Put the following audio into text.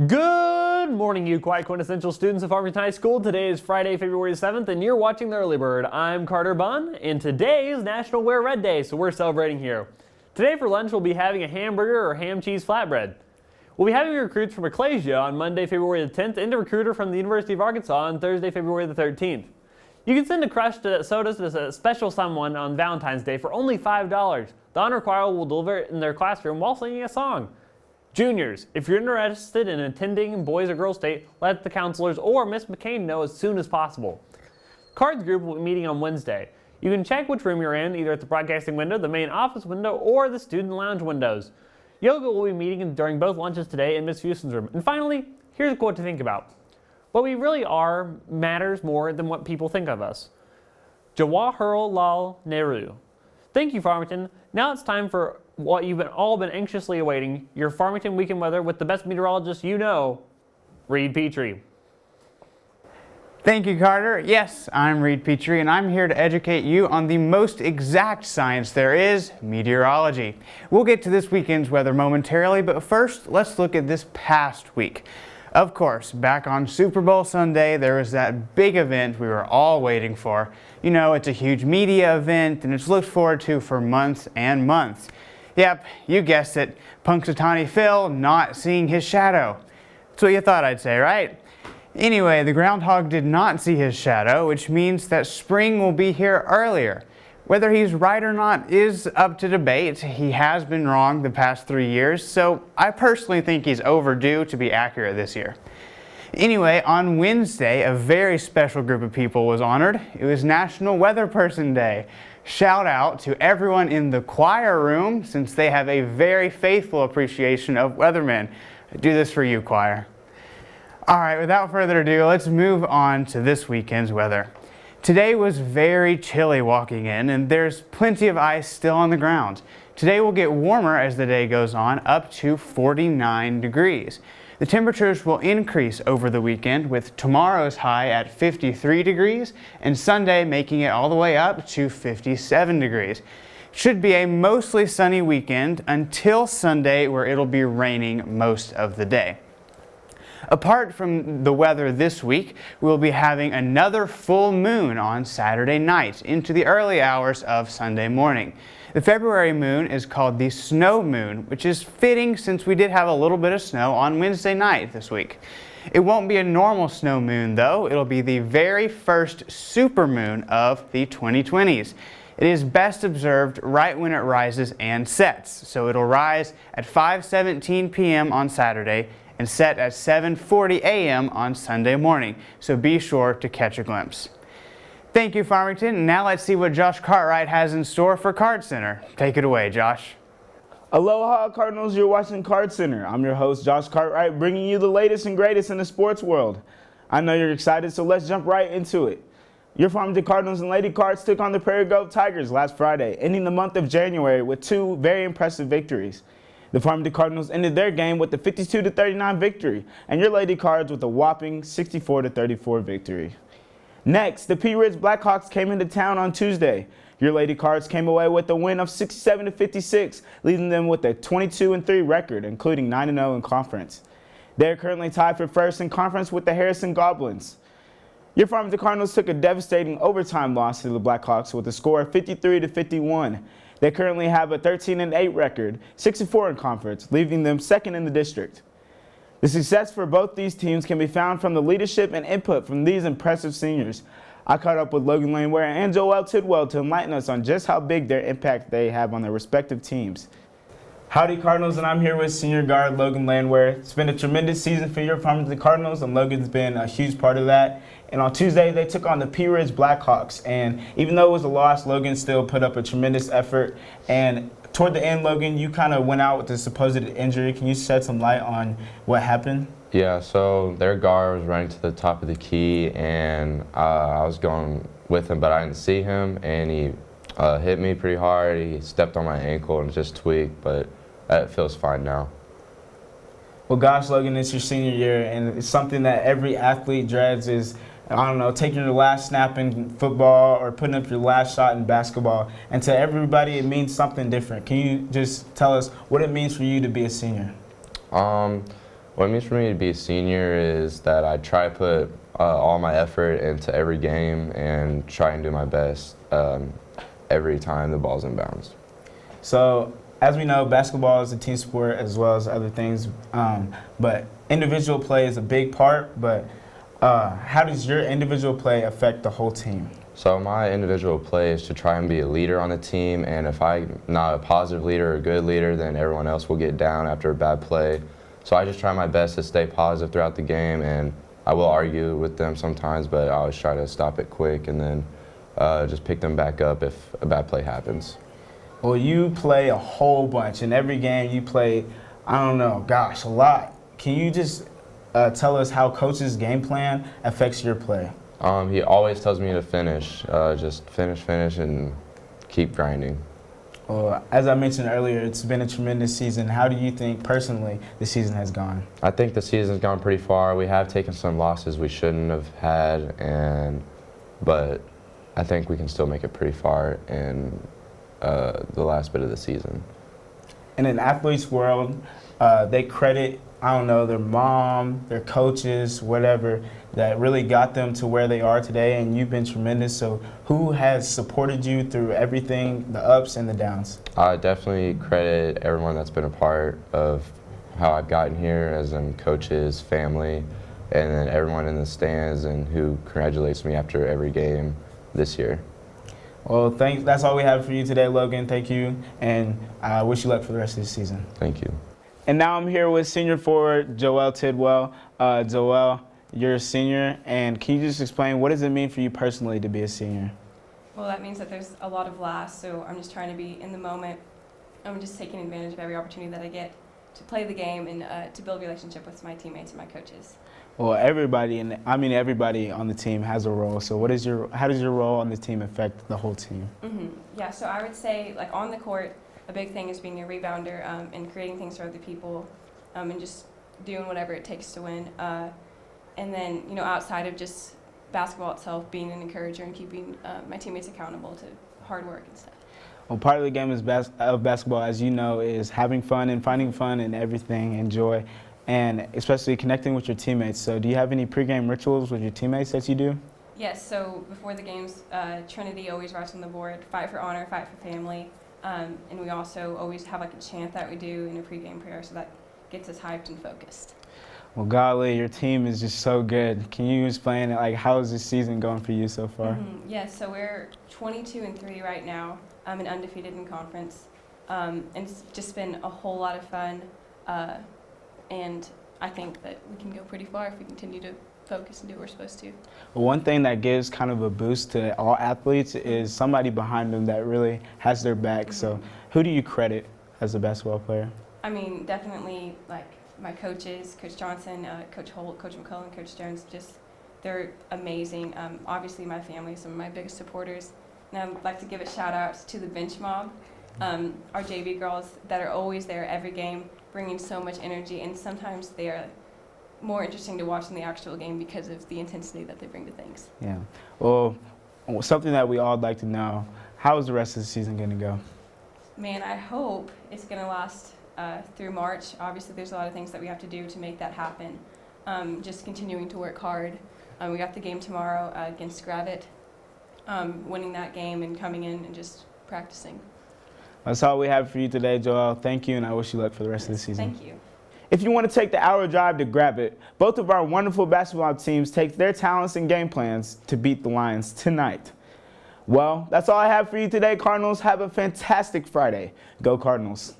Good morning, you quite quintessential students of Farmington High School. Today is Friday, February 7th, and you're watching The Early Bird. I'm Carter Bunn, and today is National Wear Red Day, so we're celebrating here. Today for lunch, we'll be having a hamburger or ham cheese flatbread. We'll be having recruits from Ecclesia on Monday, February the 10th, and a recruiter from the University of Arkansas on Thursday, February the 13th. You can send a crushed sodas to a special someone on Valentine's Day for only $5. The honor choir will deliver it in their classroom while singing a song. Juniors, if you're interested in attending Boys or Girls Day, let the counselors or Miss McCain know as soon as possible. Cards group will be meeting on Wednesday. You can check which room you're in, either at the broadcasting window, the main office window, or the student lounge windows. Yoga will be meeting during both lunches today in Miss Houston's room. And finally, here's a quote to think about. What we really are matters more than what people think of us. Jawaharlal Nehru. Thank you, Farmington. Now it's time for what you've all been anxiously awaiting, your Farmington weekend weather with the best meteorologist you know, Reed Petrie. Thank you, Carter. Yes, I'm Reed Petrie, and I'm here to educate you on the most exact science there is, meteorology. We'll get to this weekend's weather momentarily, but first, let's look at this past week. Of course, back on Super Bowl Sunday, there was that big event we were all waiting for. You know, it's a huge media event, and it's looked forward to for months and months. Yep, you guessed it, Punxsutawney Phil not seeing his shadow. That's what you thought I'd say, right? Anyway, the groundhog did not see his shadow, which means that spring will be here earlier. Whether he's right or not is up to debate. He has been wrong the past 3 years, so I personally think he's overdue to be accurate this year. Anyway, on Wednesday, a very special group of people was honored. It was National Weather Person Day. Shout out to everyone in the choir room, since they have a very faithful appreciation of weathermen. I do this for you, choir. All right, without further ado, let's move on to this weekend's weather. Today was very chilly walking in, and there's plenty of ice still on the ground. Today will get warmer as the day goes on, up to 49 degrees. The temperatures will increase over the weekend, with tomorrow's high at 53 degrees and Sunday making it all the way up to 57 degrees. Should be a mostly sunny weekend until Sunday, where it'll be raining most of the day. Apart from the weather this week, we'll be having another full moon on Saturday night into the early hours of Sunday morning. The February moon is called the snow moon, which is fitting since we did have a little bit of snow on Wednesday night this week. It won't be a normal snow moon though, it'll be the very first supermoon of the 2020s. It is best observed right when it rises and sets, so it'll rise at 5:17 p.m. on Saturday and set at 7:40 a.m. on Sunday morning, so be sure to catch a glimpse. Thank you, Farmington. Now let's see what Josh Cartwright has in store for Card Center. Take it away, Josh. Aloha, Cardinals. You're watching Card Center. I'm your host, Josh Cartwright, bringing you the latest and greatest in the sports world. I know you're excited, so let's jump right into it. Your Farmington Cardinals and Lady Cards took on the Prairie Grove Tigers last Friday, ending the month of January with two very impressive victories. The Farmington Cardinals ended their game with a 52-39 victory, and your Lady Cards with a whopping 64-34 victory. Next, the Pea Ridge Blackhawks came into town on Tuesday. Your Lady Cards came away with a win of 67-56, leaving them with a 22-3 record, including 9-0 in conference. They are currently tied for first in conference with the Harrison Goblins. Your Farmington Cardinals took a devastating overtime loss to the Blackhawks with a score of 53-51. They currently have a 13-8 record, 6-4 in conference, leaving them second in the district. The success for both these teams can be found from the leadership and input from these impressive seniors. I caught up with Logan Laneware and Joel Tidwell to enlighten us on just how big their impact they have on their respective teams. Howdy, Cardinals, and I'm here with senior guard Logan Laneware. It's been a tremendous season for your Farmington Cardinals, and Logan's been a huge part of that. And on Tuesday, they took on the Pea Ridge Blackhawks, and even though it was a loss, Logan still put up a tremendous effort. And toward the end, Logan, you kind of went out with a supposed injury. Can you shed some light on what happened? Yeah, so their guard was running to the top of the key, and I was going with him, but I didn't see him, and he hit me pretty hard. He stepped on my ankle and just tweaked, but it feels fine now. Well, gosh, Logan, it's your senior year, and it's something that every athlete dreads is, I don't know, taking your last snap in football or putting up your last shot in basketball. And to everybody, it means something different. Can you just tell us what it means for you to be a senior? What it means for me to be a senior is that I try to put all my effort into every game and try and do my best every time the ball's in bounds. So, as we know, basketball is a team sport as well as other things, but individual play is a big part, but how does your individual play affect the whole team? So my individual play is to try and be a leader on the team, and if I'm not a positive leader or a good leader, then everyone else will get down after a bad play. So I just try my best to stay positive throughout the game, and I will argue with them sometimes, but I always try to stop it quick and then just pick them back up if a bad play happens. Well, you play a whole bunch. In every game you play, I don't know, gosh, a lot. Can you just tell us how coach's game plan affects your play? He always tells me to finish, just finish, and keep grinding. Well, as I mentioned earlier, it's been a tremendous season. How do you think, personally, the season has gone? I think the season's gone pretty far. We have taken some losses we shouldn't have had, but I think we can still make it pretty far in the last bit of the season. In an athlete's world, they credit, I don't know, their mom, their coaches, whatever, that really got them to where they are today, and you've been tremendous. So who has supported you through everything, the ups and the downs? I definitely credit everyone that's been a part of how I've gotten here, as in coaches, family, and then everyone in the stands and who congratulates me after every game this year. Well, thanks. That's all we have for you today, Logan. Thank you, and I wish you luck for the rest of the season. Thank you. And now I'm here with senior forward Joel Tidwell. Joel, you're a senior, and can you just explain what does it mean for you personally to be a senior? Well, that means that there's a lot of last, so I'm just trying to be in the moment. I'm just taking advantage of every opportunity that I get to play the game and to build a relationship with my teammates and my coaches. Well, everybody on the team has a role. So how does your role on the team affect the whole team? Yeah, so I would say, like, on the court, a big thing is being a rebounder and creating things for other people and just doing whatever it takes to win. And then, outside of just basketball itself, being an encourager and keeping my teammates accountable to hard work and stuff. Well, part of the game of basketball, as you know, is having fun and finding fun in everything and joy, and especially connecting with your teammates. So do you have any pregame rituals with your teammates that you do? Yes, so before the games, Trinity always writes on the board, fight for honor, fight for family. And we also always have like a chant that we do in a pregame prayer, so that gets us hyped and focused. Well, golly, your team is just so good. Can you explain, like, how is this season going for you so far? Yes, so we're 22-3 right now, and undefeated in conference. And it's just been a whole lot of fun. And I think that we can go pretty far if we continue to focus and do what we're supposed to. Well, one thing that gives kind of a boost to all athletes is somebody behind them that really has their back. So who do you credit as a basketball player? I mean, definitely, like, my coaches, Coach Johnson, Coach Holt, Coach McCullough, Coach Jones, they're amazing. Obviously, my family is some of my biggest supporters. And I'd like to give a shout out to the bench mob, our JV girls that are always there every game, bringing so much energy, and sometimes they are more interesting to watch in the actual game because of the intensity that they bring to things. Yeah. Well, something that we all would like to know, how is the rest of the season going to go? Man, I hope it's going to last through March. Obviously, there's a lot of things that we have to do to make that happen. Just continuing to work hard. We got the game tomorrow against Gravette, winning that game and coming in and just practicing. That's all we have for you today, Joel. Thank you, and I wish you luck for the rest of the season. Thank you. If you want to take the hour drive to Gravette, both of our wonderful basketball teams take their talents and game plans to beat the Lions tonight. Well, that's all I have for you today, Cardinals. Have a fantastic Friday. Go Cardinals.